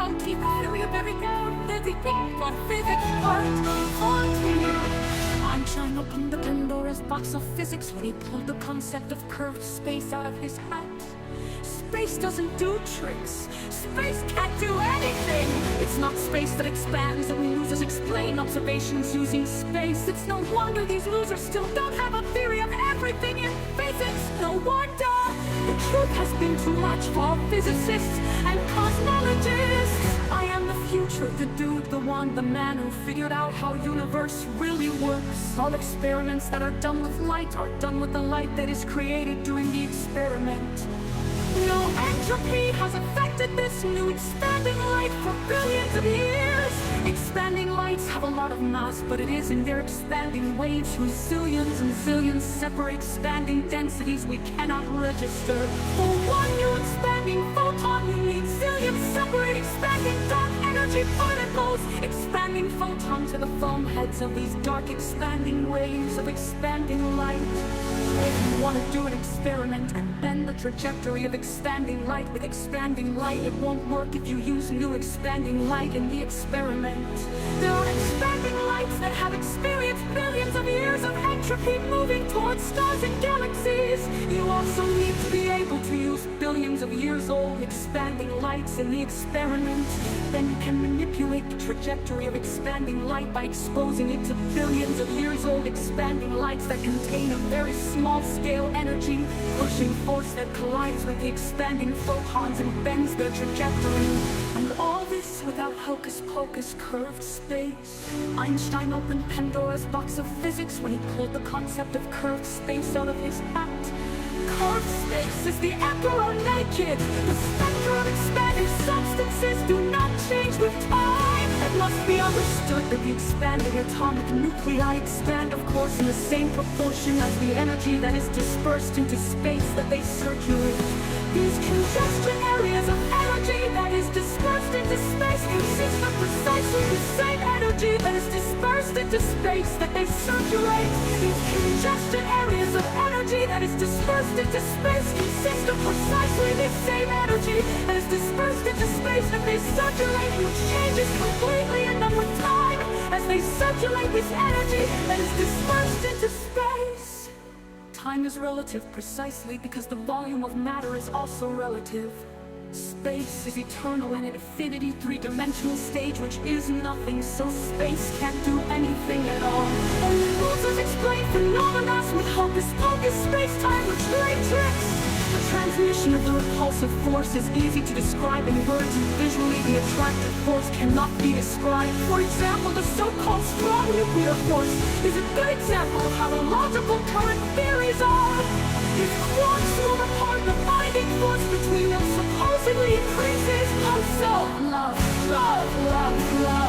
funky theory of every note, everything but physics part 14. Einstein opened the Pandora's box of physics when he pulled the concept of curved space out of his hat. Space doesn't do tricks. Space can't do anything. It's not space that expands and we losers explain observations using space. It's no wonder these losers still don't have a theory of everything in physics. No wonder the truth has been too much for physicists and cosmologists. I am the future, the dude, the one, the man who figured out how universe really works. All experiments that are done with light are done with the light that is created during the experiment. No entropy has affected this new expanding light for billions of years. Expanding lights have a lot of mass, but it is in their expanding waves whose zillions and zillions separate expanding densities we cannot register. For one new expanding photon, you need zillions separate expanding dark energy particles. Expanding photon to the foam heads of these dark expanding waves of expanding light. If you want to do an experiment and bend the trajectory of expanding light with expanding light, it won't work if you use new expanding light in the experiment. There are expanding lights that have experienced billions of years of entropy moving towards stars and galaxies. You also need to be able to use billions of years old expanding lights in the experiment. Then you can manipulate the trajectory of expanding light by exposing it to billions of years old expanding lights that contain a very small scale energy pushing force that collides with the expanding photons and bends their trajectory. And all this without hocus pocus curved space. Einstein opened Pandora's box of physics when he pulled the concept of curved space out of his hat. Curved space is the emperor naked. The spectra of expanding substances do not change with time. It must be understood that the expanding atomic nuclei expand, of course, in the same proportion as the energy that is dispersed into space that they circulate. These congestion areas of energy that is dispersed into space consist of precisely the same energy that is dispersed into space that they circulate. These congestion areas of energy that is dispersed into space consist of precisely the same energy that is dispersed into space that they circulate, which changes completely and then with time as they circulate this energy that is dispersed into space. Time is relative precisely because the volume of matter is also relative. Space is eternal in an infinity three-dimensional stage which is nothing, so space can't do anything at all. Only losers explain phenomena with hocus-pocus space-time which play tricks. The transmission of the repulsive force is easy to describe in words, and visually the attractive force cannot be described. For example, the so-called strong nuclear force is a good example of how the logical current theories are. If quarks move apart, the binding force between them supposedly increases. How so? Love, love, love, love.